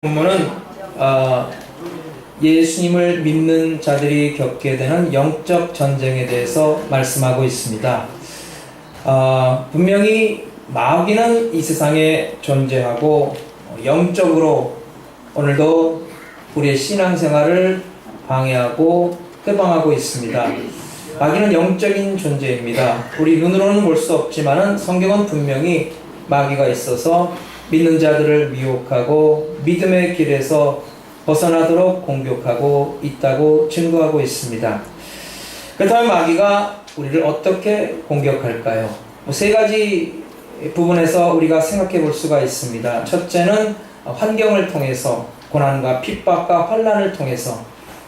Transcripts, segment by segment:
본문은 예수님을 믿는 자들이 겪게 되는 영적 전쟁에 대해서 말씀하고 있습니다. 분명히 마귀는 이 세상에 존재하고 영적으로 오늘도 우리의 신앙생활을 방해하고 해방하고 있습니다. 마귀는 영적인 존재입니다. 우리 눈으로는 볼 수 없지만 성경은 분명히 마귀가 있어서 믿는 자들을 미혹하고 믿음의 길에서 벗어나도록 공격하고 있다고 증거하고 있습니다. 그렇다면 마귀가 우리를 어떻게 공격할까요? 세 가지 부분에서 우리가 생각해 볼 수가 있습니다. 첫째는 환경을 통해서, 고난과 핍박과 환난을 통해서,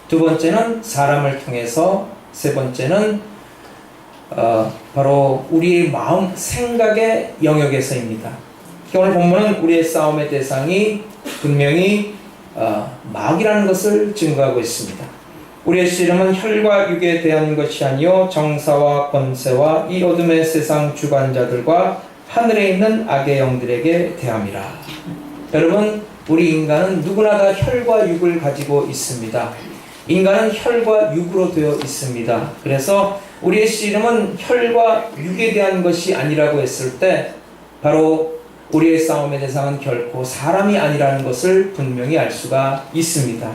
두 번째는 사람을 통해서, 세 번째는 바로 우리의 마음, 생각의 영역에서입니다. 오늘 본문은 우리의 싸움의 대상이 분명히 마귀라는 것을 증거하고 있습니다. 우리의 씨름은 혈과 육에 대한 것이 아니요 정사와 권세와 이 어둠의 세상 주관자들과 하늘에 있는 악의 영들에게 대함이라. 여러분, 우리 인간은 누구나 다 혈과 육을 가지고 있습니다. 인간은 혈과 육으로 되어 있습니다. 그래서 우리의 씨름은 혈과 육에 대한 것이 아니라고 했을 때 바로 우리의 싸움의 대상은 결코 사람이 아니라는 것을 분명히 알 수가 있습니다.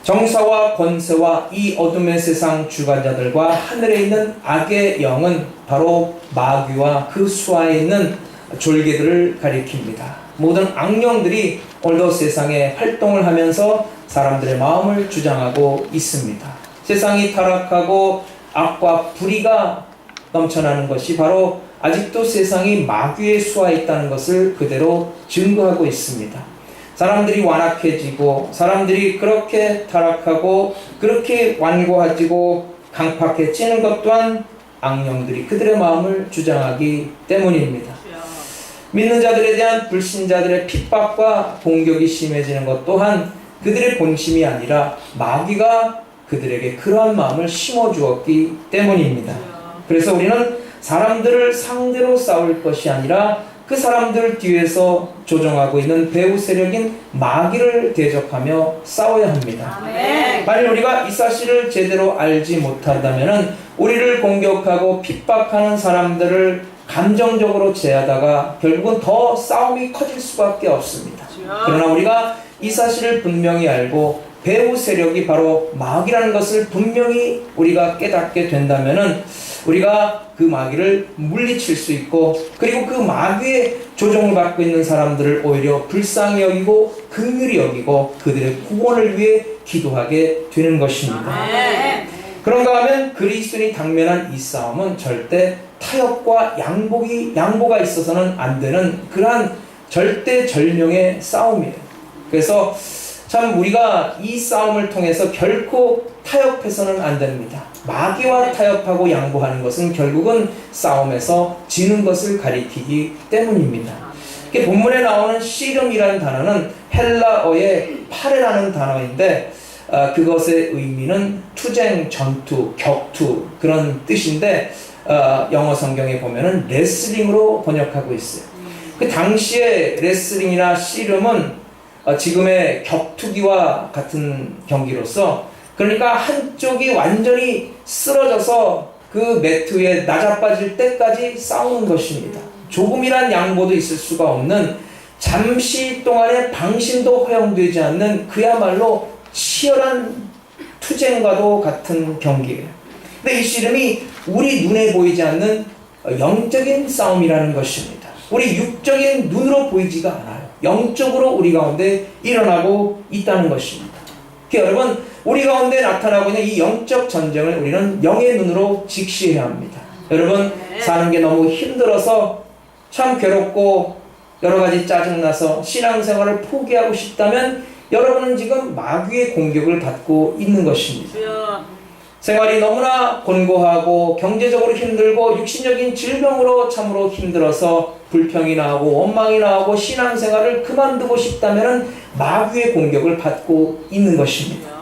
정사와 권세와 이 어둠의 세상 주관자들과 하늘에 있는 악의 영은 바로 마귀와 그 수하에 있는 졸개들을 가리킵니다. 모든 악령들이 오늘도 세상에 활동을 하면서 사람들의 마음을 주장하고 있습니다. 세상이 타락하고 악과 불의가 넘쳐나는 것이 바로 아직도 세상이 마귀의 수하에 있다는 것을 그대로 증거하고 있습니다. 사람들이 완악해지고 사람들이 그렇게 타락하고 그렇게 완고해지고 강팍해지는 것 또한 악령들이 그들의 마음을 주장하기 때문입니다. 믿는 자들에 대한 불신자들의 핍박과 공격이 심해지는 것 또한 그들의 본심이 아니라 마귀가 그들에게 그러한 마음을 심어주었기 때문입니다. 그래서 우리는 사람들을 상대로 싸울 것이 아니라 그 사람들 뒤에서 조종하고 있는 배후 세력인 마귀를 대적하며 싸워야 합니다. 아멘. 만일 우리가 이 사실을 제대로 알지 못한다면 우리를 공격하고 핍박하는 사람들을 감정적으로 제하다가 결국은 더 싸움이 커질 수밖에 없습니다. 그러나 우리가 이 사실을 분명히 알고 배후 세력이 바로 마귀라는 것을 분명히 우리가 깨닫게 된다면 우리가 그 마귀를 물리칠 수 있고, 그리고 그 마귀의 조종을 받고 있는 사람들을 오히려 불쌍히 여기고 긍휼히 여기고 그들의 구원을 위해 기도하게 되는 것입니다. 그런가 하면 그리스도인이 당면한 이 싸움은 절대 타협과 양보가 있어서는 안 되는 그러한 절대절명의 싸움이에요. 그래서 참 우리가 이 싸움을 통해서 결코 타협해서는 안 됩니다. 마귀와 타협하고 양보하는 것은 결국은 싸움에서 지는 것을 가리키기 때문입니다. 본문에 나오는 씨름이라는 단어는 헬라어의 파레라는 단어인데 그것의 의미는 투쟁, 전투, 격투 그런 뜻인데 영어 성경에 보면은 레슬링으로 번역하고 있어요. 그 당시에 레슬링이나 씨름은 지금의 격투기와 같은 경기로서, 그러니까 한쪽이 완전히 쓰러져서 그 매트 위에 나자빠질 때까지 싸우는 것입니다. 조금이란 양보도 있을 수가 없는, 잠시 동안의 방심도 허용되지 않는 그야말로 치열한 투쟁과도 같은 경기예요. 근데 이 씨름이 우리 눈에 보이지 않는 영적인 싸움이라는 것입니다. 우리 육적인 눈으로 보이지가 않아요. 영적으로 우리 가운데 일어나고 있다는 것입니다. 여러분, 우리 가운데 나타나고 있는 이 영적 전쟁을 우리는 영의 눈으로 직시해야 합니다. 여러분, 사는 게 너무 힘들어서 참 괴롭고 여러 가지 짜증나서 신앙생활을 포기하고 싶다면 여러분은 지금 마귀의 공격을 받고 있는 것입니다. 생활이 너무나 곤고하고 경제적으로 힘들고 육신적인 질병으로 참으로 힘들어서 불평이 나오고 원망이 나오고 신앙생활을 그만두고 싶다면 마귀의 공격을 받고 있는 것입니다.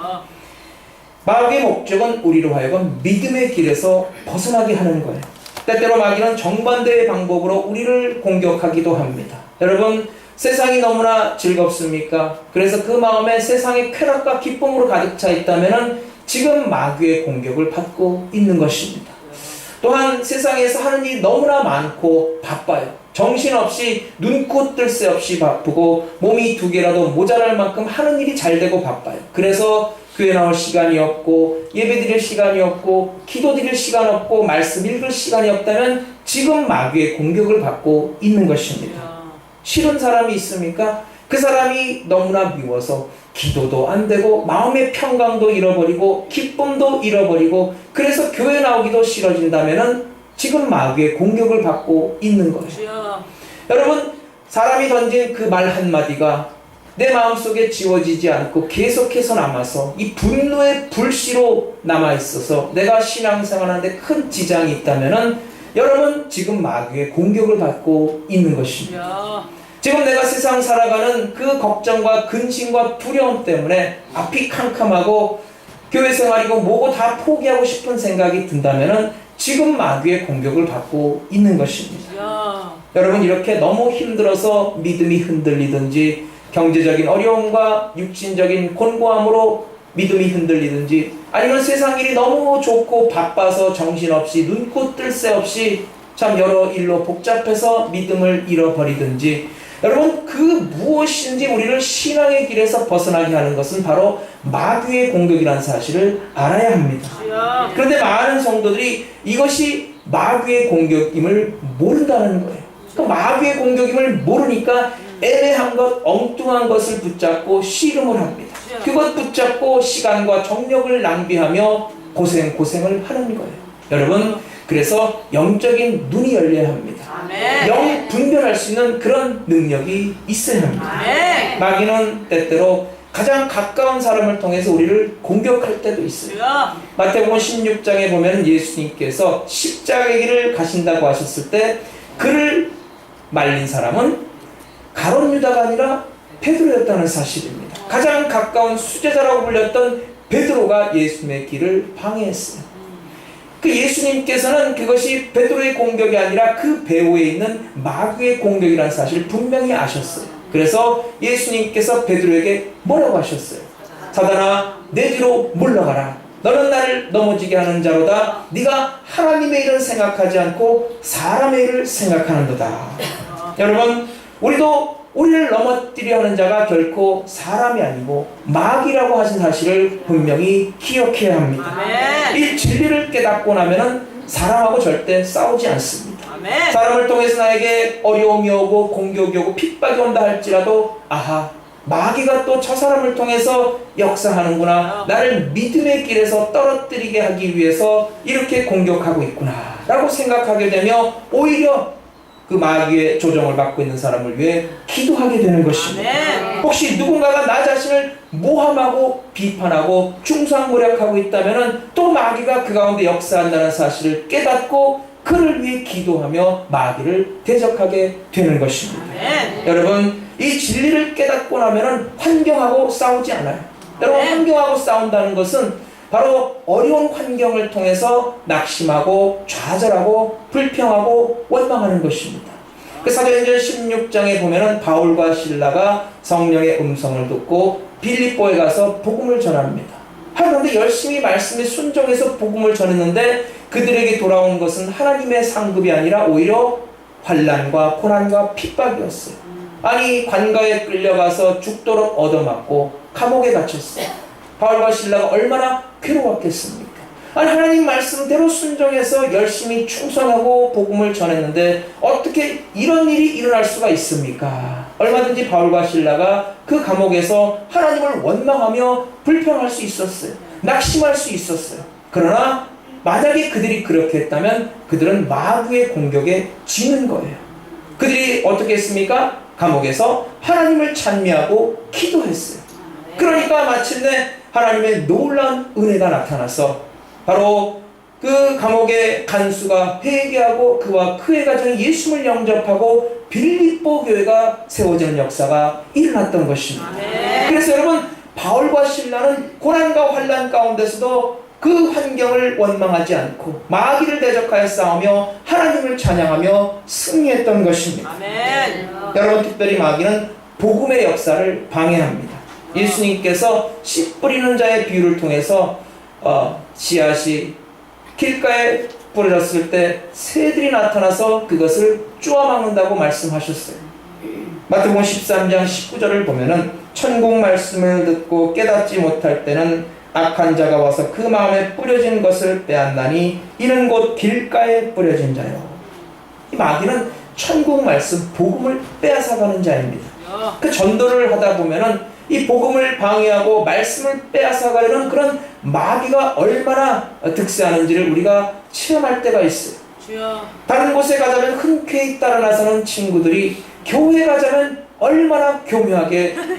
마귀의 목적은 우리로 하여금 믿음의 길에서 벗어나게 하는 거예요. 때때로 마귀는 정반대의 방법으로 우리를 공격하기도 합니다. 여러분, 세상이 너무나 즐겁습니까? 그래서 그 마음에 세상의 쾌락과 기쁨으로 가득 차 있다면 지금 마귀의 공격을 받고 있는 것입니다. 또한 세상에서 하는 일이 너무나 많고 바빠요. 정신없이 눈코 뜰 새 없이 바쁘고 몸이 두 개라도 모자랄 만큼 하는 일이 잘 되고 바빠요. 그래서 교회 나올 시간이 없고 예배 드릴 시간이 없고 기도 드릴 시간 없고 말씀 읽을 시간이 없다면 지금 마귀의 공격을 받고 있는 것입니다. 싫은 사람이 있습니까? 그 사람이 너무나 미워서 기도도 안 되고 마음의 평강도 잃어버리고 기쁨도 잃어버리고 그래서 교회 나오기도 싫어진다면 지금 마귀의 공격을 받고 있는 거예요. 여러분, 사람이 던진 그 말 한마디가 내 마음속에 지워지지 않고 계속해서 남아서 이 분노의 불씨로 남아있어서 내가 신앙생활하는데 큰 지장이 있다면 여러분 지금 마귀의 공격을 받고 있는 것입니다. 지금 내가 세상 살아가는 그 걱정과 근심과 두려움 때문에 앞이 캄캄하고 교회 생활이고 뭐고 다 포기하고 싶은 생각이 든다면 지금 마귀의 공격을 받고 있는 것입니다. 여러분, 이렇게 너무 힘들어서 믿음이 흔들리든지 경제적인 어려움과 육신적인 곤고함으로 믿음이 흔들리든지 아니면 세상 일이 너무 좋고 바빠서 정신없이 눈코 뜰 새 없이 참 여러 일로 복잡해서 믿음을 잃어버리든지 여러분, 그 무엇인지 우리를 신앙의 길에서 벗어나게 하는 것은 바로 마귀의 공격이라는 사실을 알아야 합니다. 그런데 많은 성도들이 이것이 마귀의 공격임을 모른다는 거예요. 그 마귀의 공격임을 모르니까 애매한 것, 엉뚱한 것을 붙잡고 씨름을 합니다. 그것 붙잡고 시간과 정력을 낭비하며 고생을 하는 거예요. 여러분, 그래서 영적인 눈이 열려야 합니다. 영 분별할 수 있는 그런 능력이 있어야 합니다. 마귀는 때때로 가장 가까운 사람을 통해서 우리를 공격할 때도 있어요. 마태복음 16장에 보면 예수님께서 십자가의 길을 가신다고 하셨을 때 그를 말린 사람은 가룟 유다가 아니라 베드로였다는 사실입니다. 가장 가까운 수제자라고 불렸던 베드로가 예수님의 길을 방해했어요. 그 예수님께서는 그것이 베드로의 공격이 아니라 그 배후에 있는 마귀의 공격이라는 사실을 분명히 아셨어요. 그래서 예수님께서 베드로에게 뭐라고 하셨어요? 사단아, 내 뒤로 물러가라. 너는 나를 넘어지게 하는 자로다. 네가 하나님의 일을 생각하지 않고 사람의 일을 생각하는도다. 여러분, 우리도 우리를 넘어뜨려 하는 자가 결코 사람이 아니고 마귀라고 하신 사실을 분명히 기억해야 합니다. 이 진리를 깨닫고 나면은 사람하고 절대 싸우지 않습니다. 사람을 통해서 나에게 어려움이 오고 공격이 오고 핍박이 온다 할지라도 아하, 마귀가 또 저 사람을 통해서 역사하는구나, 나를 믿음의 길에서 떨어뜨리게 하기 위해서 이렇게 공격하고 있구나 라고 생각하게 되며 오히려 그 마귀의 조정을 받고 있는 사람을 위해 기도하게 되는 것입니다. 혹시 누군가가 나 자신을 모함하고 비판하고 중상모략하고 있다면 또 마귀가 그 가운데 역사한다는 사실을 깨닫고 그를 위해 기도하며 마귀를 대적하게 되는 것입니다. 여러분, 이 진리를 깨닫고 나면 환경하고 싸우지 않아요. 여러분, 환경하고 싸운다는 것은 바로 어려운 환경을 통해서 낙심하고 좌절하고 불평하고 원망하는 것입니다. 그 사도행전 16장에 보면은 바울과 실라가 성령의 음성을 듣고 빌립보에 가서 복음을 전합니다. 그런데 열심히 말씀에 순종해서 복음을 전했는데 그들에게 돌아온 것은 하나님의 상급이 아니라 오히려 환난과 고난과 핍박이었어요. 아니, 관가에 끌려가서 죽도록 얻어맞고 감옥에 갇혔어요. 바울과 실라가 얼마나 괴로웠겠습니까? 아니, 하나님 말씀대로 순종해서 열심히 충성하고 복음을 전했는데 어떻게 이런 일이 일어날 수가 있습니까? 얼마든지 바울과 실라가 그 감옥에서 하나님을 원망하며 불평할 수 있었어요. 낙심할 수 있었어요. 그러나 만약에 그들이 그렇게 했다면 그들은 마귀의 공격에 지는 거예요. 그들이 어떻게 했습니까? 감옥에서 하나님을 찬미하고 기도했어요. 그러니까 마침내 하나님의 놀라운 은혜가 나타나서 바로 그 감옥의 간수가 회개하고 그와 그의 가정이 예수를 영접하고 빌립보 교회가 세워지는 역사가 일어났던 것입니다. 그래서 여러분, 바울과 실라는 고난과 환난 가운데서도 그 환경을 원망하지 않고 마귀를 대적하여 싸우며 하나님을 찬양하며 승리했던 것입니다. 아멘. 여러분, 특별히 마귀는 복음의 역사를 방해합니다. 예수님께서 씨 뿌리는 자의 비유를 통해서 씨앗이 길가에 뿌려졌을 때 새들이 나타나서 그것을 쪼아먹는다고 말씀하셨어요. 마태복음 13장 19절을 보면은 천국 말씀을 듣고 깨닫지 못할 때는 악한 자가 와서 그 마음에 뿌려진 것을 빼앗나니 이는 곧 길가에 뿌려진 자요. 이 마귀는 천국 말씀 복음을 빼앗아가는 자입니다. 그 전도를 하다 보면은 이 복음을 방해하고 말씀을 빼앗아가려는 그런 마귀가 얼마나 득세하는지를 우리가 체험할 때가 있어요. 다른 곳에 가자면 흔쾌히 따라 나서는 친구들이 교회 가자면 얼마나 교묘하게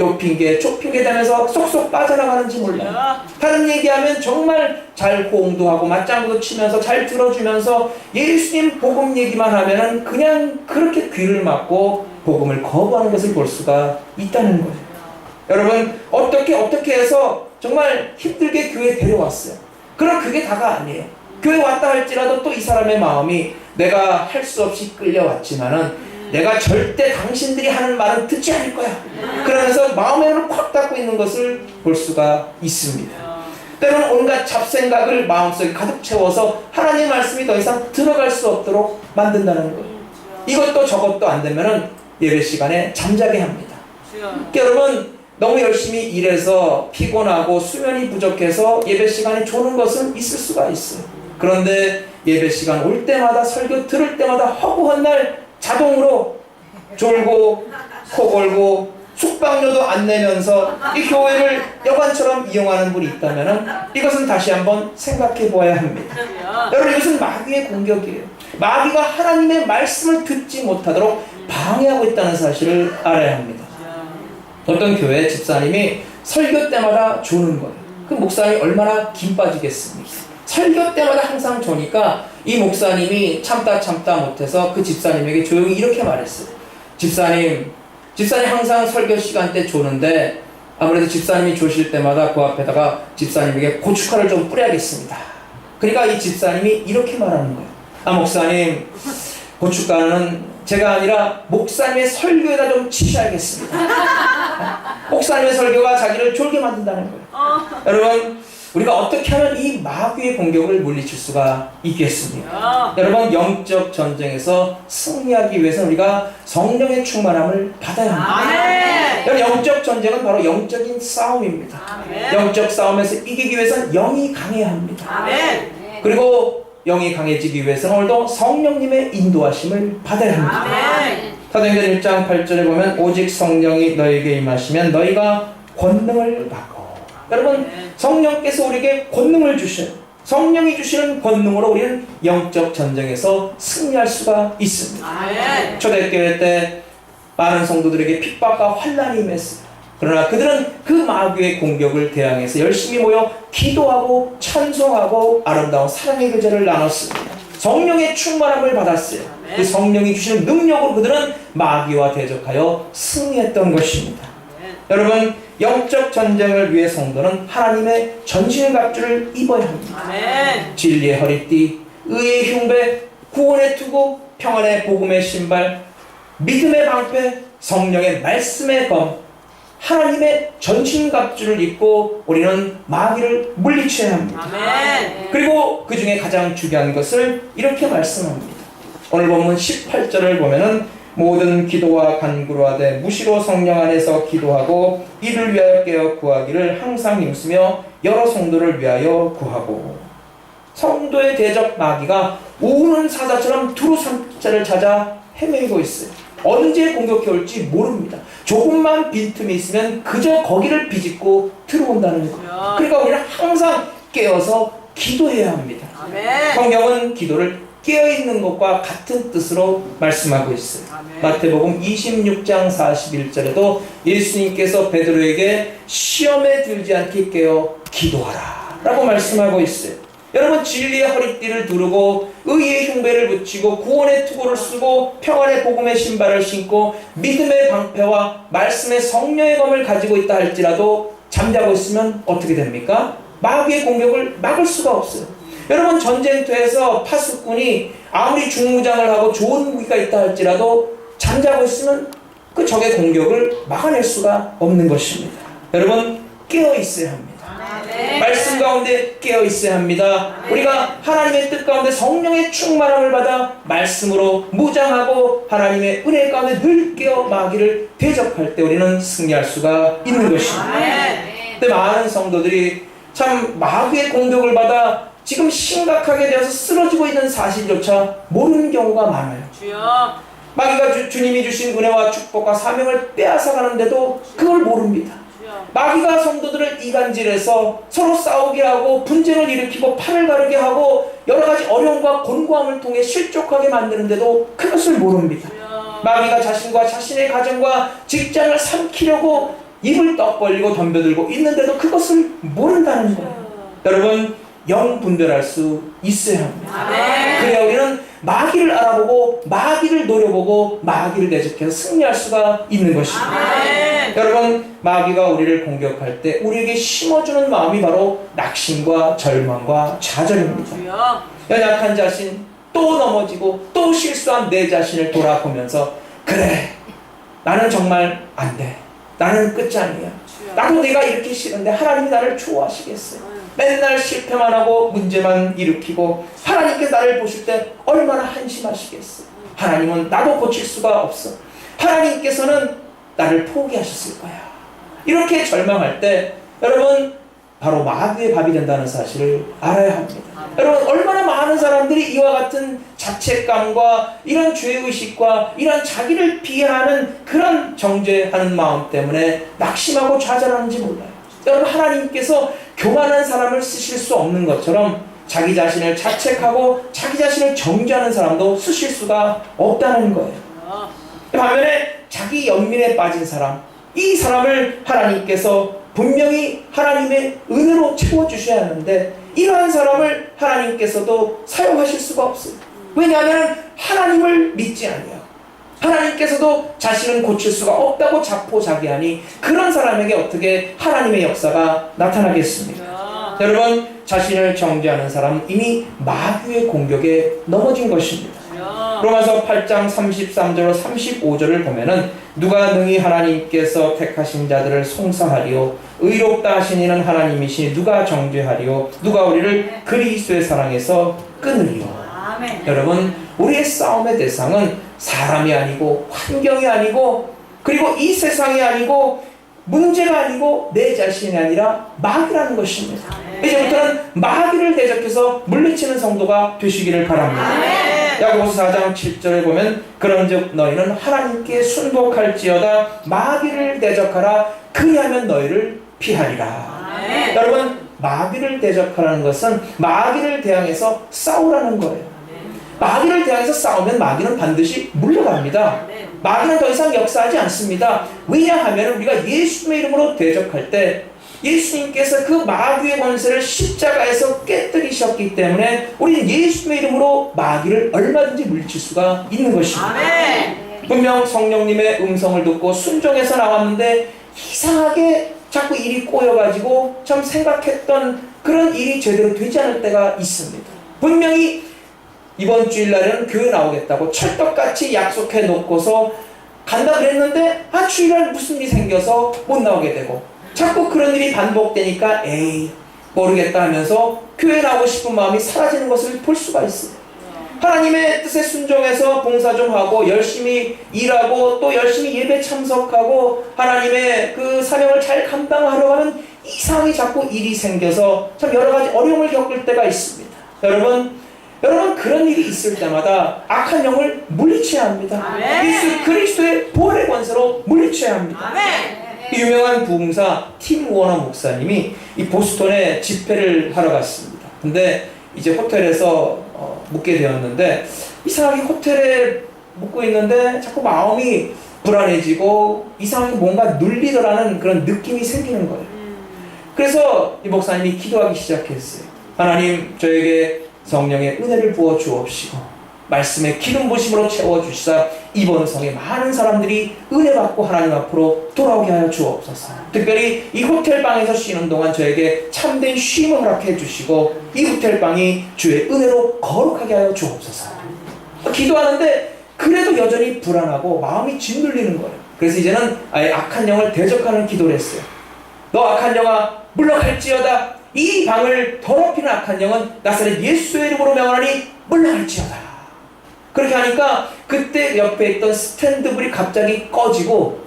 좁힌게 되면서 쏙쏙 빠져나가는지 몰라요. 다른 얘기하면 정말 잘 호응도 하고 맞장구도 치면서 잘 들어주면서 예수님 복음 얘기만 하면은 그냥 그렇게 귀를 막고 복음을 거부하는 것을 볼 수가 있다는 거예요. 여러분, 어떻게 해서 정말 힘들게 교회에 데려왔어요. 그럼 그게 다가 아니에요. 교회 왔다 할지라도 또 이 사람의 마음이 내가 할 수 없이 끌려왔지만은 내가 절대 당신들이 하는 말은 듣지 않을 거야. 그러면서 마음의 문을 콱 닫고 있는 것을 볼 수가 있습니다. 때로는 온갖 잡생각을 마음속에 가득 채워서 하나님의 말씀이 더 이상 들어갈 수 없도록 만든다는 거예요. 이것도 저것도 안 되면은 예배 시간에 잠자게 합니다. 여러분, 너무 열심히 일해서 피곤하고 수면이 부족해서 예배 시간에 조는 것은 있을 수가 있어요. 그런데 예배 시간 올 때마다 설교 들을 때마다 허구한 날 자동으로 졸고 코 골고 숙박료도 안 내면서 이 교회를 여관처럼 이용하는 분이 있다면 이것은 다시 한번 생각해 보아야 합니다. 여러분, 이것은 마귀의 공격이에요. 마귀가 하나님의 말씀을 듣지 못하도록 방해하고 있다는 사실을 알아야 합니다. 어떤 교회 집사님이 설교 때마다 조는 거예요. 그 목사님이 얼마나 김 빠지겠습니까? 설교 때마다 항상 조니까 이 목사님이 참다 못해서 그 집사님에게 조용히 이렇게 말했어요. 집사님 항상 설교 시간 때 조는데 아무래도 집사님이 조실 때마다 그 앞에다가 집사님에게 고춧가루를 좀 뿌려야겠습니다. 그러니까 이 집사님이 이렇게 말하는 거예요. 목사님, 고춧가루는 제가 아니라 목사님의 설교에다 좀 치셔야겠습니다. 목사님의 설교가 자기를 졸게 만든다는 거예요. 여러분, 우리가 어떻게 하면 이 마귀의 공격을 물리칠 수가 있겠습니까? 여러분, 영적 전쟁에서 승리하기 위해서는 우리가 성령의 충만함을 받아야 합니다. 여러분, 영적 전쟁은 바로 영적인 싸움입니다. 영적 싸움에서 이기기 위해서는 영이 강해야 합니다. 그리고 영이 강해지기 위해서는 오늘도 성령님의 인도하심을 받아야 합니다. 사도행전 1장 8절에 보면 오직 성령이 너에게 임하시면 너희가 권능을 받고, 여러분, 성령께서 우리에게 권능을 주셔요. 성령이 주시는 권능으로 우리는 영적 전쟁에서 승리할 수가 있습니다. 초대교회 때 많은 성도들에게 핍박과 환난이 임했어요. 그러나 그들은 그 마귀의 공격을 대항해서 열심히 모여 기도하고 찬송하고 아름다운 사랑의 계절을 나눴습니다. 성령의 충만함을 받았어요. 그 성령이 주시는 능력으로 그들은 마귀와 대적하여 승리했던 것입니다. 여러분, 영적 전쟁을 위해 성도는 하나님의 전신갑주를 입어야 합니다. 진리의 허리띠, 의의 흉배, 구원의 투구, 평안의 복음의 신발, 믿음의 방패, 성령의 말씀의 검, 하나님의 전신갑주를 입고 우리는 마귀를 물리쳐야 합니다. 그리고 그 중에 가장 중요한 것을 이렇게 말씀합니다. 오늘 본문 18절을 보면은 모든 기도와 간구로 하되 무시로 성령 안에서 기도하고 이를 위하여 깨어 구하기를 항상 힘쓰며 여러 성도를 위하여 구하고. 성도의 대적 마귀가 우는 사자처럼 두루삼자를 찾아 헤매고 있어요. 언제 공격해 올지 모릅니다. 조금만 빈틈이 있으면 그저 거기를 비집고 들어온다는 거예요. 그러니까 우리는 항상 깨어서 기도해야 합니다. 성경은 기도를 깨어있는 것과 같은 뜻으로 말씀하고 있어요. 마태복음 26장 41절에도 예수님께서 베드로에게 시험에 들지 않게 깨어 기도하라 라고 말씀하고 있어요. 여러분, 진리의 허리띠를 두르고 의의 흉배를 붙이고 구원의 투구를 쓰고 평안의 복음의 신발을 신고 믿음의 방패와 말씀의 성령의 검을 가지고 있다 할지라도 잠자고 있으면 어떻게 됩니까? 마귀의 공격을 막을 수가 없어요. 여러분, 전쟁터에서 파수꾼이 아무리 중무장을 하고 좋은 무기가 있다 할지라도 잠자고 있으면 그 적의 공격을 막아낼 수가 없는 것입니다. 여러분, 깨어 있어야 합니다. 말씀 가운데 깨어 있어야 합니다. 우리가 하나님의 뜻 가운데 성령의 충만함을 받아 말씀으로 무장하고 하나님의 은혜 가운데 늘 깨어 마귀를 대적할 때 우리는 승리할 수가 있는 것입니다. 근데 많은 성도들이 참 마귀의 공격을 받아 지금 심각하게 되어서 쓰러지고 있는 사실조차 모르는 경우가 많아요. 마귀가 주님이 주신 은혜와 축복과 사명을 빼앗아가는데도 그걸 모릅니다. 마귀가 성도들을 이간질해서 서로 싸우게 하고 분쟁을 일으키고 팔을 가르게 하고 여러가지 어려움과 곤고함을 통해 실족하게 만드는데도 그것을 모릅니다. 마귀가 자신과 자신의 가정과 직장을 삼키려고 입을 떡 벌리고 덤벼들고 있는데도 그것을 모른다는 거예요. 여러분, 영분별할 수 있어야 합니다. 그래야 우리는 마귀를 알아보고 마귀를 노려보고 마귀를 대적해서 승리할 수가 있는 것입니다. 여러분, 마귀가 우리를 공격할 때 우리에게 심어주는 마음이 바로 낙심과 절망과 좌절입니다. 연약한 자신, 또 넘어지고 또 실수한 내 자신을 돌아보면서 그래, 나는 정말 안 돼. 나는 끝장이야. 나도 내가 이렇게 싫은데 하나님이 나를 좋아하시겠어요? 맨날 실패만 하고 문제만 일으키고 하나님께서 나를 보실 때 얼마나 한심하시겠어요? 하나님은 나도 고칠 수가 없어. 하나님께서는 나를 포기하셨을 거야. 이렇게 절망할 때 여러분, 바로 마귀의 밥이 된다는 사실을 알아야 합니다. 여러분, 얼마나 많은 사람들이 이와 같은 자책감과 이런 죄의식과 이런 자기를 비하하는 그런 정죄하는 마음 때문에 낙심하고 좌절하는지 몰라요. 여러분, 하나님께서 교만한 사람을 쓰실 수 없는 것처럼 자기 자신을 자책하고 자기 자신을 정죄하는 사람도 쓰실 수가 없다는 거예요. 반면에 자기 연민에 빠진 사람, 이 사람을 하나님께서 분명히 하나님의 은혜로 채워주셔야 하는데 이러한 사람을 하나님께서도 사용하실 수가 없어요. 왜냐하면 하나님을 믿지 않아요. 하나님께서도 자신은 고칠 수가 없다고 자포자기하니 그런 사람에게 어떻게 하나님의 역사가 나타나겠습니까? 여러분, 자신을 정죄하는 사람은 이미 마귀의 공격에 넘어진 것입니다. 로마서 8장 33절 35절을 보면은 누가 능히 하나님께서 택하신 자들을 송사하리요 의롭다 하신 이는 하나님이시니 누가 정죄하리요 누가 우리를 그리스도의 사랑에서 끊으리요. 여러분, 우리의 싸움의 대상은 사람이 아니고 환경이 아니고 그리고 이 세상이 아니고 문제가 아니고 내 자신이 아니라 마귀라는 것입니다. 이제부터는 마귀를 대적해서 물리치는 성도가 되시기를 바랍니다. 야고보서 4장 7절에 보면 그런즉 너희는 하나님께 순복할지어다 마귀를 대적하라 그리하면 너희를 피하리라. 여러분, 마귀를 대적하라는 것은 마귀를 대항해서 싸우라는 거예요. 마귀를 대항해서 싸우면 마귀는 반드시 물러갑니다. 마귀는 더 이상 역사하지 않습니다. 왜냐하면 우리가 예수님의 이름으로 대적할 때 예수님께서 그 마귀의 권세를 십자가에서 깨뜨리셨기 때문에 우리는 예수님의 이름으로 마귀를 얼마든지 물리칠 수가 있는 것입니다. 분명 성령님의 음성을 듣고 순종해서 나왔는데 이상하게 자꾸 일이 꼬여가지고 참 생각했던 그런 일이 제대로 되지 않을 때가 있습니다. 분명히 이번 주일날에는 교회 나오겠다고 철떡같이 약속해 놓고서 간다 그랬는데 주일날 무슨 일이 생겨서 못 나오게 되고 자꾸 그런 일이 반복되니까 에이 모르겠다 하면서 교회 나오고 싶은 마음이 사라지는 것을 볼 수가 있어요. 하나님의 뜻에 순종해서 봉사 좀 하고 열심히 일하고 또 열심히 예배 참석하고 하나님의 그 사명을 잘 감당하려고 하면 이상하게 자꾸 일이 생겨서 참 여러 가지 어려움을 겪을 때가 있습니다. 여러분 그런 일이 있을 때마다 악한 영을 물리쳐야 합니다. 예수 그리스도의 보혈의 권세로 물리쳐야 합니다. 유명한 부흥사 팀 워너 목사님이 이 보스턴에 집회를 하러 갔습니다. 근데 이제 호텔에서 묵게 되었는데 이상하게 호텔에 묵고 있는데 자꾸 마음이 불안해지고 이상하게 뭔가 눌리더라는 그런 느낌이 생기는 거예요. 그래서 이 목사님이 기도하기 시작했어요. 하나님, 저에게 성령의 은혜를 부어 주옵시고 말씀의 기름 부심으로 채워주시사 이번 성에 많은 사람들이 은혜 받고 하나님 앞으로 돌아오게 하여 주옵소서. 특별히 이 호텔방에서 쉬는 동안 저에게 참된 쉼을 허락해 주시고 이 호텔방이 주의 은혜로 거룩하게 하여 주옵소서. 기도하는데 그래도 여전히 불안하고 마음이 짓눌리는 거예요. 그래서 이제는 아예 악한 영을 대적하는 기도를 했어요. 너 악한 영아 물러갈지어다. 이 방을 더럽히는 악한 영은 나사렛 예수의 이름으로 명하노니 물러갈지어다. 그렇게 하니까 그때 옆에 있던 스탠드불이 갑자기 꺼지고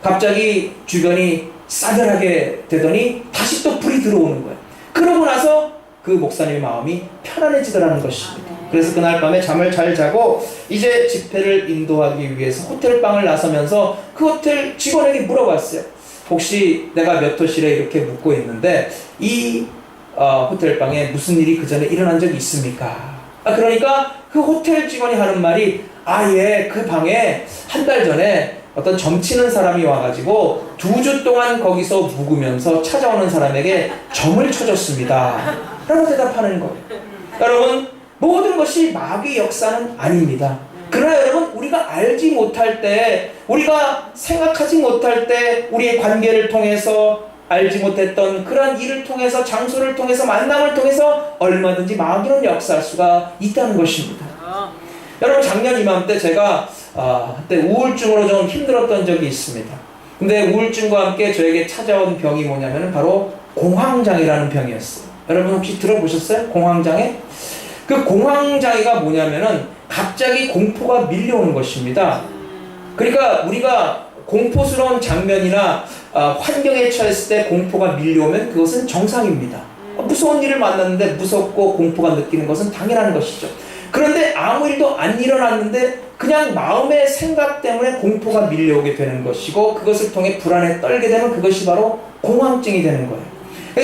갑자기 주변이 싸늘하게 되더니 다시 또 불이 들어오는 거예요. 그러고 나서 그 목사님의 마음이 편안해지더라는 것입니다. 그래서 그날 밤에 잠을 잘 자고 이제 집회를 인도하기 위해서 호텔방을 나서면서 그 호텔 직원에게 물어봤어요. 혹시 내가 몇 호실에 이렇게 묵고 있는데 이 호텔방에 무슨 일이 그 전에 일어난 적이 있습니까? 그러니까 그 호텔 직원이 하는 말이 예, 그 방에 한 달 전에 어떤 점치는 사람이 와가지고 2주 동안 거기서 묵으면서 찾아오는 사람에게 점을 쳐줬습니다 라고 대답하는 거예요. 여러분, 모든 것이 마귀의 역사는 아닙니다. 그러나 여러분, 우리가 알지 못할 때, 우리가 생각하지 못할 때 우리의 관계를 통해서 알지 못했던 그런 일을 통해서, 장소를 통해서, 만남을 통해서 얼마든지 마귀는 역사할 수가 있다는 것입니다. 여러분, 작년 이맘때 제가 그때 우울증으로 좀 힘들었던 적이 있습니다. 근데 우울증과 함께 저에게 찾아온 병이 뭐냐면 바로 공황장애라는 병이었어요. 여러분 혹시 들어보셨어요? 공황장애? 그 공황장애가 뭐냐면은 갑자기 공포가 밀려오는 것입니다. 그러니까 우리가 공포스러운 장면이나 환경에 처했을 때 공포가 밀려오면 그것은 정상입니다. 무서운 일을 만났는데 무섭고 공포가 느끼는 것은 당연한 것이죠. 그런데 아무 일도 안 일어났는데 그냥 마음의 생각 때문에 공포가 밀려오게 되는 것이고 그것을 통해 불안에 떨게 되면 그것이 바로 공황증이 되는 거예요.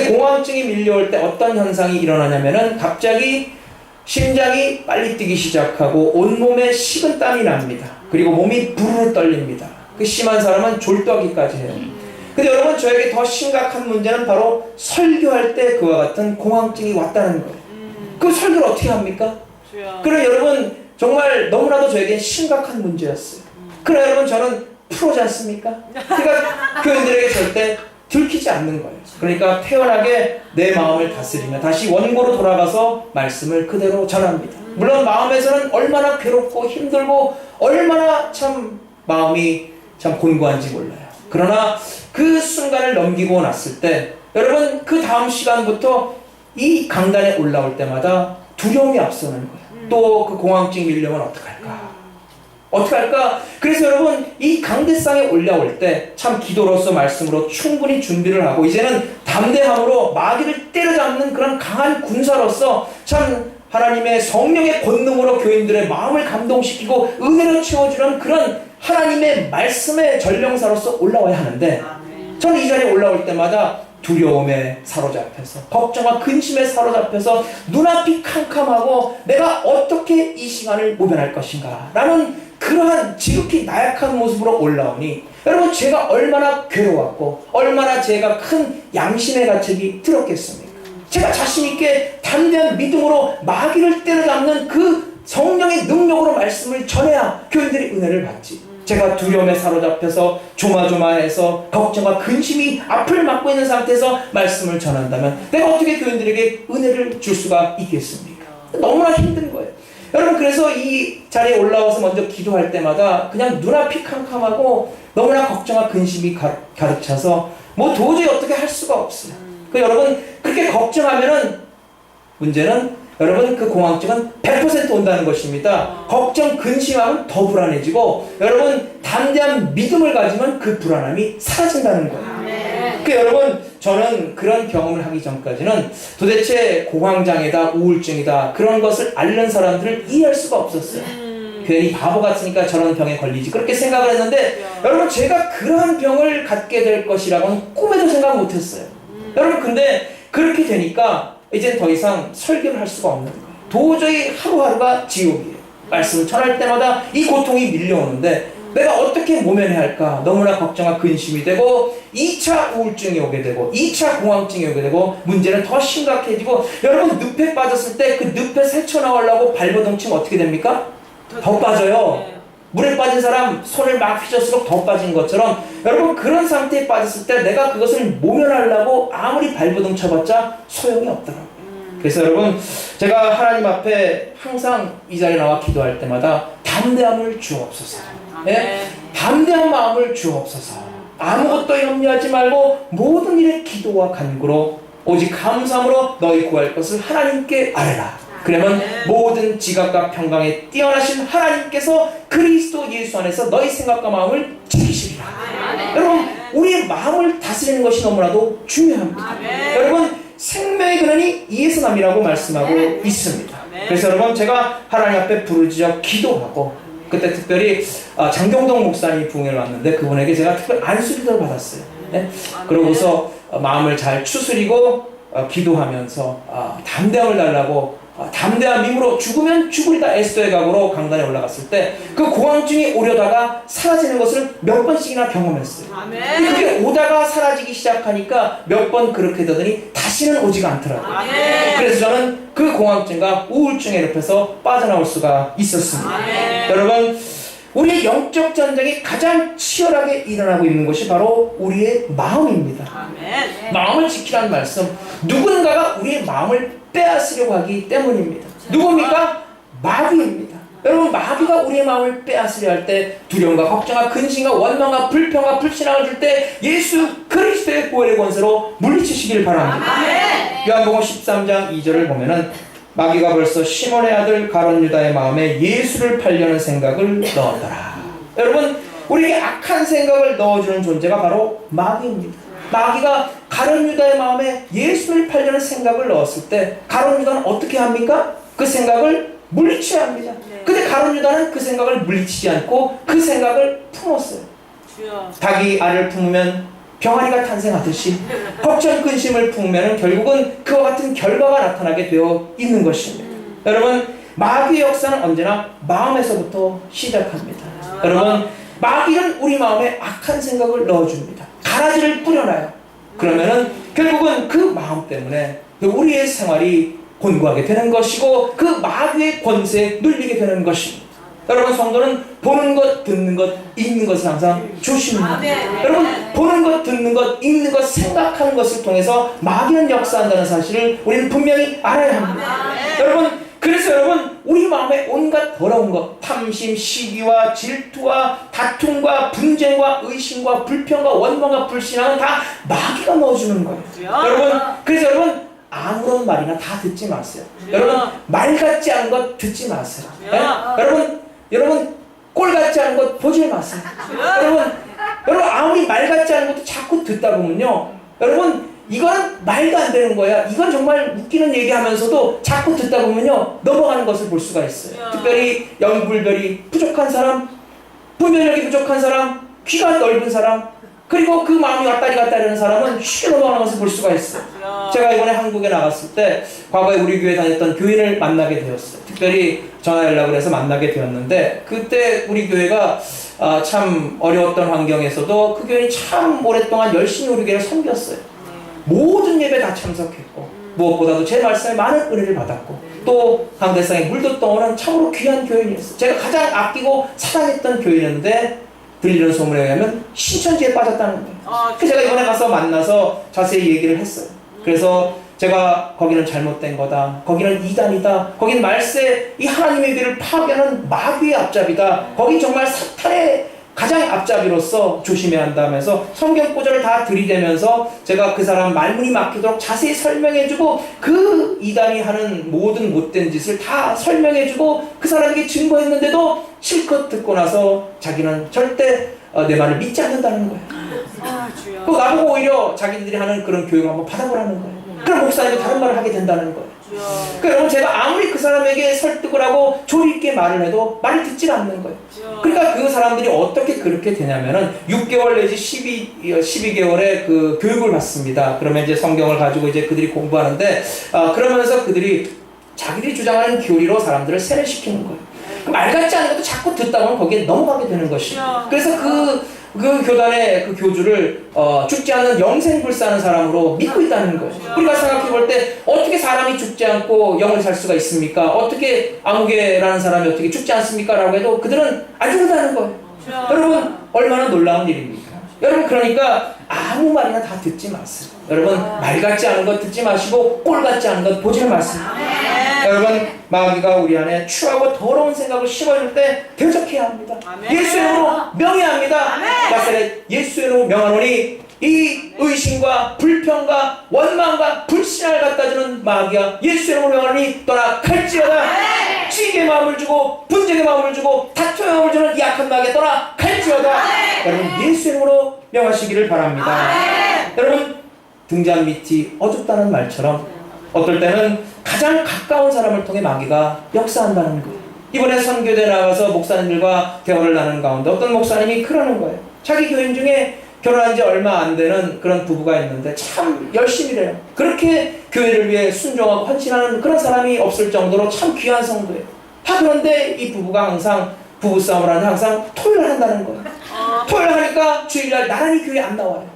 공황증이 밀려올 때 어떤 현상이 일어나냐면은 갑자기 심장이 빨리 뛰기 시작하고 온몸에 식은땀이 납니다. 그리고 몸이 부르르 떨립니다. 그 심한 사람은 졸도하기까지 해요. 근데 여러분, 저에게 더 심각한 문제는 바로 설교할 때 그와 같은 공황증이 왔다는 거예요. 그 설교를 어떻게 합니까? 그래 여러분, 정말 너무나도 저에게 심각한 문제였어요. 그래 여러분, 저는 프로지 않습니까? 그러니까 교인들에게 절대 들키지 않는 거예요. 그러니까 태연하게 내 마음을 다스리며 다시 원고로 돌아가서 말씀을 그대로 전합니다. 물론 마음에서는 얼마나 괴롭고 힘들고 얼마나 참 마음이 참 곤고한지 몰라요. 그러나 그 순간을 넘기고 났을 때 여러분, 그 다음 시간부터 이 강단에 올라올 때마다 두려움이 앞서는 거예요. 또 그 공황증 밀려면 어떡할까? 어떡할까? 그래서 여러분, 이 강대상에 올라올 때 참 기도로서 말씀으로 충분히 준비를 하고 이제는 담대함으로 마귀를 때려잡는 그런 강한 군사로서 참 하나님의 성령의 권능으로 교인들의 마음을 감동시키고 은혜로 채워주는 그런 하나님의 말씀의 전령사로서 올라와야 하는데 저는 이 자리에 올라올 때마다 두려움에 사로잡혀서 걱정과 근심에 사로잡혀서 눈앞이 캄캄하고 내가 어떻게 이 시간을 모면할 것인가 라는 그러한 지극히 나약한 모습으로 올라오니 여러분, 제가 얼마나 괴로웠고 얼마나 제가 큰 양심의 가책이 들었겠습니까? 제가 자신있게 담대한 믿음으로 마귀를 때려잡는 그 성령의 능력으로 말씀을 전해야 교인들이 은혜를 받지. 제가 두려움에 사로잡혀서 조마조마해서 걱정과 근심이 앞을 막고 있는 상태에서 말씀을 전한다면 내가 어떻게 교인들에게 은혜를 줄 수가 있겠습니까? 너무나 힘든 거예요. 여러분, 그래서 이 자리에 올라와서 먼저 기도할 때마다 그냥 눈앞이 캄캄하고 너무나 걱정과 근심이 가득 차서 뭐 도저히 어떻게 할 수가 없어요. 여러분, 그렇게 걱정하면은 문제는 여러분, 그 공황증은 100% 온다는 것입니다. 걱정, 근심하면 더 불안해지고 여러분, 담대한 믿음을 가지면 그 불안함이 사라진다는 거예요. 여러분, 저는 그런 경험을 하기 전까지는 도대체 공황장애다, 우울증이다 그런 것을 앓는 사람들을 이해할 수가 없었어요. 괜히 바보 같으니까 저런 병에 걸리지 그렇게 생각을 했는데 여러분, 제가 그러한 병을 갖게 될 것이라고는 꿈에도 생각 못했어요. 여러분, 근데 그렇게 되니까 이젠 더 이상 설교를 할 수가 없는 거예요. 도저히 하루하루가 지옥이에요. 말씀을 전할 때마다 이 고통이 밀려오는데 내가 어떻게 모면해야 할까 너무나 걱정과 근심이 되고 2차 우울증이 오게 되고 2차 공황증이 오게 되고 문제는 더 심각해지고 여러분 늪에 빠졌을 때 그 늪에 헤쳐나오려고 발버둥 치면 어떻게 됩니까? 더 빠져요. 물에 빠진 사람 손을 막 휘저을수록 더 빠진 것처럼 여러분 그런 상태에 빠졌을 때 내가 그것을 모면하려고 아무리 발버둥 쳐봤자 소용이 없더라고요. 그래서 여러분 제가 하나님 앞에 항상 이 자리에 나와 기도할 때마다 담대함을 주옵소서. 네? 담대한 마음을 주옵소서. 아무것도 염려하지 말고 모든 일에 기도와 간구로 오직 감사함으로 너희 구할 것을 하나님께 아뢰라. 그러면 모든 지각과 평강에 뛰어나신 하나님께서 그리스도 예수 안에서 너희 생각과 마음을 지키시리라. 여러분 우리의 마음을 다스리는 것이 너무나도 중요합니다. 여러분 생명의 근원이 이에서 남이라고 말씀하고 있습니다. 그래서 여러분 제가 하나님 앞에 부르짖어 기도하고 그때 특별히 장경동 목사님이 부흥회를 왔는데 그분에게 제가 특별히 안수기도를 받았어요. 네? 그러고서 마음을 잘 추스리고 기도하면서 담대함을 달라고 담대한 믿음으로 죽으면 죽으리다 에스더의 각오로 강단에 올라갔을 때 그 공황증이 오려다가 사라지는 것을 몇 번씩이나 경험했어요. 근데 그게 오다가 사라지기 시작하니까 몇 번 그렇게 되더니 다시는 오지가 않더라고요. 그래서 저는 그 공황증과 우울증의 늪에서 빠져나올 수가 있었습니다. 여러분 우리의 영적 전쟁이 가장 치열하게 일어나고 있는 것이 바로 우리의 마음입니다. 마음을 지키라는 말씀, 누군가가 우리의 마음을 빼앗으려고 하기 때문입니다. 누굽니까? 마귀입니다. 여러분 마귀가 우리의 마음을 빼앗으려 할 때 두려움과 걱정과 근심과 원망과 불평과 불신앙을 줄 때 예수 그리스도의 보혈의 권세로 물리치시길 바랍니다. 요한복음 13장 2절을 보면은 마귀가 벌써 시몬의 아들 가룟 유다의 마음에 예수를 팔려는 생각을 넣었더라. 여러분 우리에게 악한 생각을 넣어주는 존재가 바로 마귀입니다. 마귀가 가룟 유다의 마음에 예수를 팔려는 생각을 넣었을 때 가룟 유다는 어떻게 합니까? 그 생각을 물리쳐야 합니다. 근데 가룟 유다는 그 생각을 물리치지 않고 그 생각을 품었어요. 닭이 알을 품으면 병아리가 탄생하듯이 걱정 근심을 품으면 결국은 그와 같은 결과가 나타나게 되어 있는 것입니다. 여러분 마귀의 역사는 언제나 마음에서부터 시작합니다. 여러분 마귀는 우리 마음에 악한 생각을 넣어줍니다. 가라지를 뿌려놔요. 그러면은 결국은 그 마음 때문에 우리의 생활이 곤고하게 되는 것이고 그 마귀의 권세에 눌리게 되는 것입니다. 여러분 성도는 보는 것, 듣는 것, 읽는 것을 항상 조심합니다. 여러분 보는 것, 듣는 것, 읽는 것, 생각하는 것을 통해서 마귀는 역사한다는 사실을 우리는 분명히 알아야 합니다. 여러분 그래서 여러분 우리 마음에 온갖 더러운 것, 탐심, 시기와 질투와 다툼과 분쟁과 의심과 불평과 원망과 불신앙은 다 마귀가 넣어주는 거예요. 여러분 그래서 여러분 아무런 말이나 다 듣지 마세요. 여러분 말 같지 않은 것 듣지 마세요. 네? 여러분 꼴 같지 않은 것 보지 마세요. 여러분 아무리 말 같지 않은 것도 자꾸 듣다 보면요, 여러분 이거는 말도 안 되는 거야. 이건 정말 웃기는 얘기하면서도 자꾸 듣다 보면요 넘어가는 것을 볼 수가 있어요. 특별히 영불별이 부족한 사람, 분별력이 부족한 사람, 귀가 넓은 사람, 그리고 그 마음이 왔다리 갔다리 하는 사람은 쉽게 넘어가는 것을 볼 수가 있어요. 제가 이번에 한국에 나갔을 때 과거에 우리 교회에 다녔던 교인을 만나게 되었어요. 특별히 전화 연락을 해서 만나게 되었는데 그때 우리 교회가 참 어려웠던 환경에서도 그 교인이 참 오랫동안 열심히 우리 교회를 섬겼어요. 모든 예배 다 참석했고 무엇보다도 제 말씀에 많은 은혜를 받았고 또 강대상에 물도 떠오는 참으로 귀한 교인이었어요. 제가 가장 아끼고 사랑했던 교인인데 들리는 소문에 의하면 신천지에 빠졌다는 거예요. 그래서 제가 이번에 가서 만나서 자세히 얘기를 했어요. 그래서 제가 거기는 잘못된 거다, 거기는 이단이다, 거긴 말세 이 하나님의 길을 파괴하는 마귀의 앞잡이다, 거긴 정말 사탄의 가장 앞잡이로서 조심해야 한다면서 성경 구절을 다 들이대면서 제가 그 사람 말문이 막히도록 자세히 설명해주고 그 이단이 하는 모든 못된 짓을 다 설명해주고 그 사람에게 증거했는데도 실컷 듣고 나서 자기는 절대 내 말을 믿지 않는다는 거예요. 그 나보고 오히려 자기들이 하는 그런 교육을 한번 받아보라는 거예요. 그럼 목사님이 다른 말을 하게 된다는 거예요. 그러니까 여러분 제가 아무리 그 사람에게 설득을 하고 조리 있게 말을 해도 말을 듣지 않는 거예요. 그러니까 그 사람들이 어떻게 그렇게 되냐면은 6개월 내지 12개월의 그 교육을 받습니다. 그러면 이제 성경을 가지고 이제 그들이 공부하는데 그러면서 그들이 자기들이 주장하는 교리로 사람들을 세뇌시키는 거예요. 그 말 같지 않은 것도 자꾸 듣다 보면 거기에 넘어가게 되는 것이에요. 그래서 그 교단의 그 교주를 죽지 않는 영생불사하는 사람으로 믿고 있다는 거예요. 우리가 생각해 볼 때 어떻게 사람이 죽지 않고 영원히 살 수가 있습니까? 어떻게 아무개라는 사람이 어떻게 죽지 않습니까? 라고 해도 그들은 안 죽는다는 거예요. 여러분 얼마나 놀라운 일입니까? 여러분 그러니까 아무 말이나 다 듣지 마세요. 여러분 말 같지 않은 것 듣지 마시고 꼴 같지 않은 것 보지 마세요. 여러분 마귀가 우리 안에 추하고 더러운 생각을 심어줄 때 대적해야 합니다. 예수의 이름으로 명예합니다. 나사렛 예수의 이름으로 명하노니 이 의심과 불평과 원망과 불신을 갖다주는 마귀야 예수의 이름으로 명하노니 떠나 갈지어다. 지게 마음을 주고 분쟁의 마음을 주고 다툼의 마음을 주는 약한 마귀에 떠나 갈지어다. 여러분 예수의 이름으로 명하시기를 바랍니다. 여러분 등잔 밑이 어둡다는 말처럼 어떨 때는 가장 가까운 사람을 통해 마귀가 역사한다는 거예요. 이번에 선교대 나가서 목사님들과 대화를 나누는 가운데 어떤 목사님이 그러는 거예요. 자기 교인 중에 결혼한 지 얼마 안 되는 그런 부부가 있는데 참 열심히 해요. 그렇게 교회를 위해 순종하고 헌신하는 그런 사람이 없을 정도로 참 귀한 성도예요. 그런데 이 부부가 항상 부부싸움을 하는데 항상 토요일 한다는 거예요. 토요일 하니까 주일날 나란히 교회 안 나와요.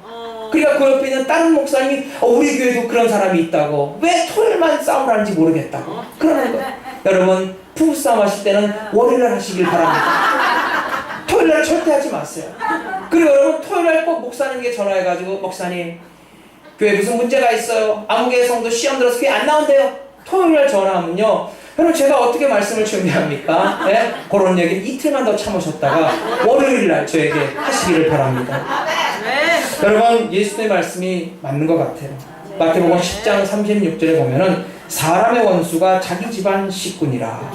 그러니까 그 옆에 있는 다른 목사님이 우리 교회도 그런 사람이 있다고 왜 토요일만 싸움을 하는지 모르겠다고 그러는 거예요. 여러분 부부싸움 하실 때는 월요일날 하시길 바랍니다. 토요일날 절대 하지 마세요. 그리고 여러분 토요일날 꼭 목사님에게 전화해가지고 목사님 교회 무슨 문제가 있어요. 아무개 성도 시험 들어서 교회 안 나온대요. 토요일날 전화하면요 여러분 제가 어떻게 말씀을 준비합니까? 네? 그런 얘기 이틀만 더 참으셨다가 월요일날 저에게 하시기를 바랍니다. 여러분 예수님의 말씀이 맞는 것 같아요. 마태복음 10장 36절에 보면은 사람의 원수가 자기 집안 식구니라.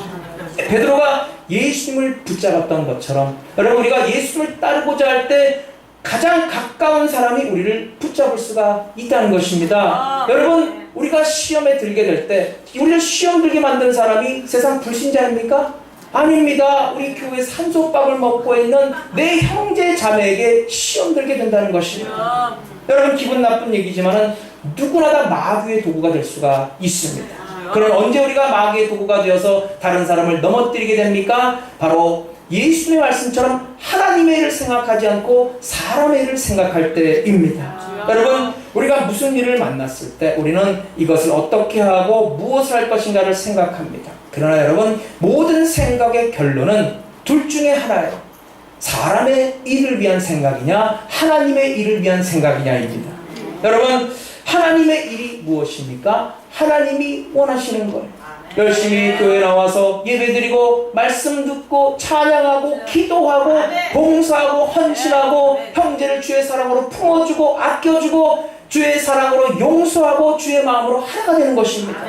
베드로가 예수님을 붙잡았던 것처럼 여러분 우리가 예수님을 따르고자 할 때 가장 가까운 사람이 우리를 붙잡을 수가 있다는 것입니다. 여러분 우리가 시험에 들게 될 때 우리를 시험 들게 만든 사람이 세상 불신자입니까? 아닙니다. 우리 교회 산소밥을 먹고 있는 내 형제 자매에게 시험 들게 된다는 것입니다. 여러분 기분 나쁜 얘기지만은 누구나 다 마귀의 도구가 될 수가 있습니다. 그럼 언제 우리가 마귀의 도구가 되어서 다른 사람을 넘어뜨리게 됩니까? 바로 예수님의 말씀처럼 하나님의 일을 생각하지 않고 사람의 일을 생각할 때입니다. 여러분 우리가 무슨 일을 만났을 때 우리는 이것을 어떻게 하고 무엇을 할 것인가를 생각합니다. 그러나 여러분 모든 생각의 결론은 둘 중에 하나예요. 사람의 일을 위한 생각이냐 하나님의 일을 위한 생각이냐입니다. 여러분 하나님의 일이 무엇입니까? 하나님이 원하시는 거예요. 열심히 교회 나와서 예배드리고 말씀 듣고 찬양하고 기도하고 봉사하고 헌신하고 형제를 주의 사랑으로 품어주고 아껴주고 주의 사랑으로 용서하고 주의 마음으로 하나가 되는 것입니다.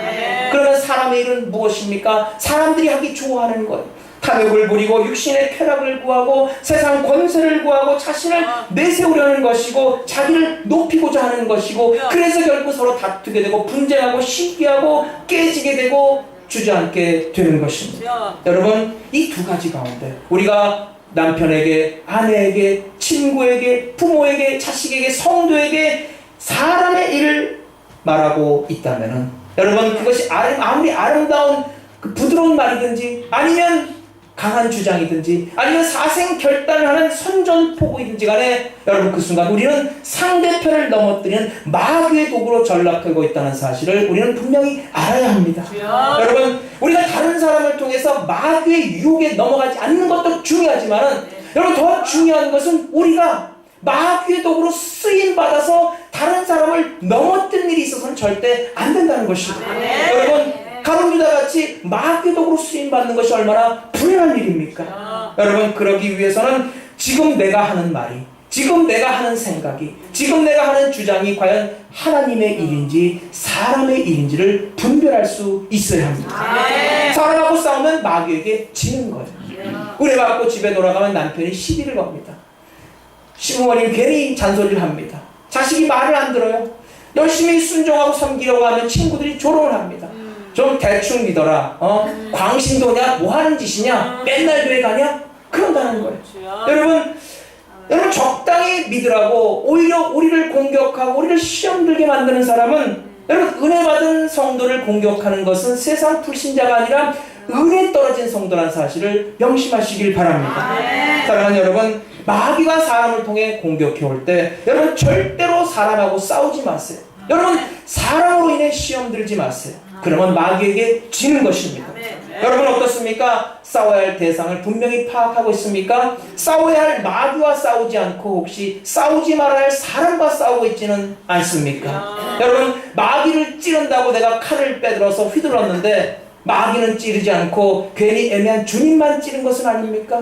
그러면 사람의 일은 무엇입니까? 사람들이 하기 좋아하는 것. 탐욕을 부리고 육신의 쾌락을 구하고 세상 권세를 구하고 자신을 내세우려는 것이고 자기를 높이고자 하는 것이고 그래서 결국 서로 다투게 되고 분쟁하고 시기하고 깨지게 되고 주저앉게 되는 것입니다. 여러분 이 두 가지 가운데 우리가 남편에게 아내에게 친구에게 부모에게 자식에게 성도에게 사람의 일을 말하고 있다면은 여러분 그것이 아무리 아름다운 그 부드러운 말이든지 아니면 강한 주장이든지 아니면 사생 결단을 하는 선전포고이든지 간에 여러분 그 순간 우리는 상대편을 넘어뜨리는 마귀의 도구로 전락하고 있다는 사실을 우리는 분명히 알아야 합니다. 여러분 우리가 다른 사람을 통해서 마귀의 유혹에 넘어가지 않는 것도 중요하지만 여러분 더 중요한 것은 우리가 마귀의 도구로 쓰임받아서 다른 사람을 넘어뜨리는 일이 있어서는 절대 안 된다는 것입니다. 여러분 가룟 유다같이 마귀의 도구로 쓰임받는 것이 얼마나 불행한 일입니까? 여러분 그러기 위해서는 지금 내가 하는 말이 지금 내가 하는 생각이 지금 내가 하는 주장이 과연 하나님의 일인지 사람의 일인지를 분별할 수 있어야 합니다. 사람하고 싸우면 마귀에게 지는 거예요. 은혜받고 집에 돌아가면 남편이 시비를 겁니다. 시부모님 괜히 잔소리를 합니다. 자식이 말을 안 들어요. 열심히 순종하고 섬기려고 하면 친구들이 조롱을 합니다. 좀 대충 믿어라. 광신도냐? 뭐 하는 짓이냐? 맨날 교회 가냐? 그런다는 거예요. 여러분 적당히 믿으라고 오히려 우리를 공격하고 우리를 시험 들게 만드는 사람은 여러분 은혜 받은 성도를 공격하는 것은 세상 불신자가 아니라 은혜 떨어진 성도라는 사실을 명심하시길 바랍니다. 사랑하는 여러분, 마귀가 사람을 통해 공격해 올 때 여러분 절대로 사람하고 싸우지 마세요. 여러분 사람으로 인해 시험 들지 마세요. 그러면 마귀에게 지는 것입니다. 여러분 어떻습니까? 싸워야 할 대상을 분명히 파악하고 있습니까? 싸워야 할 마귀와 싸우지 않고 혹시 싸우지 말아야 할 사람과 싸우고 있지는 않습니까? 여러분 마귀를 찌른다고 내가 칼을 빼들어서 휘둘렀는데 마귀는 찌르지 않고 괜히 애매한 주님만 찌른 것은 아닙니까?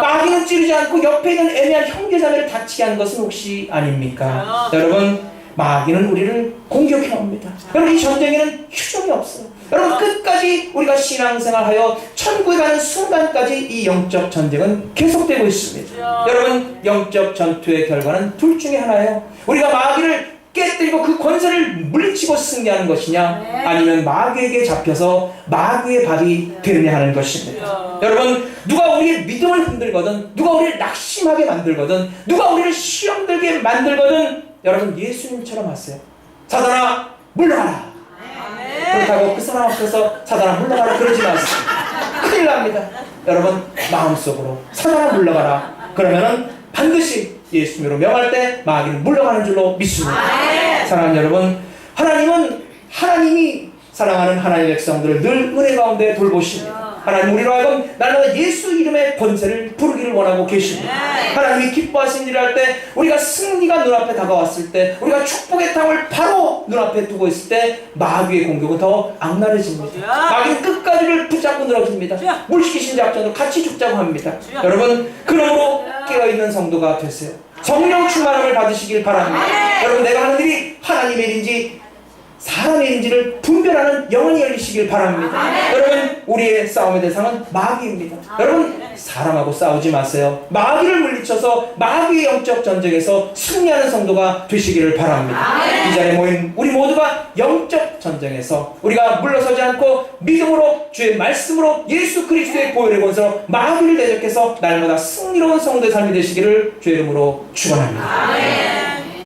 마귀는 찌르지 않고 옆에 있는 애매한 형제자매를 다치게 한 것은 혹시 아닙니까? 여러분 마귀는 우리를 공격해 옵니다. 여러분 이 전쟁에는 휴전이 없어요. 여러분 끝까지 우리가 신앙생활하여 천국에 가는 순간까지 이 영적 전쟁은 계속되고 있습니다. 여러분 영적 전투의 결과는 둘 중에 하나예요. 우리가 마귀를 깨뜨리고 그 권세를 물리치고 승리하는 것이냐 아니면 마귀에게 잡혀서 마귀의 밥이 되느냐 하는 것입니다. 여러분 누가 우리의 믿음을 흔들거든 누가 우리를 낙심하게 만들거든 누가 우리를 시험 들게 만들거든 여러분 예수님처럼 하세요. 사단아 물러가라. 그렇다고 그 사람 앞에서 사단아 물러가라 그러지 마세요. 큰일 납니다. 여러분 마음속으로 사단아 물러가라 그러면은 반드시 예수님으로 명할 때 마귀는 물러가는 줄로 믿습니다. 사랑하는 여러분 하나님은 하나님이 사랑하는 하나님의 백성들을 늘 은혜 가운데 돌보십니다. 하나님 우리로 하여금 날마다 예수 이름의 권세를 부르기를 원하고 계십니다. 하나님이 기뻐하신 일을 할 때 우리가 승리가 눈앞에 다가왔을 때 우리가 축복의 땅을 바로 눈앞에 두고 있을 때 마귀의 공격은 더 악랄해집니다. 마귀는 끝까지를 붙잡고 늘어집니다. 물시키신 작전으로 같이 죽자고 합니다. 여러분 그러므로 깨어있는 성도가 되세요. 성령 충만함을 받으시길 바랍니다. 여러분 내가 하는 일이 하나님의 일인지 사람의 일인지를 분별하는 영혼이 열리시길 바랍니다. 여러분 우리의 싸움의 대상은 마귀입니다. 여러분 사람하고 싸우지 마세요. 마귀를 물리쳐서 마귀의 영적 전쟁에서 승리하는 성도가 되시기를 바랍니다. 이 자리에 모인 우리 모두가 영적 전쟁에서 우리가 물러서지 않고 믿음으로 주의 말씀으로 예수 그리스도의 보혈의 권세로 마귀를 대적해서 날마다 승리로운 성도의 삶이 되시기를 주의 이름으로 축원합니다.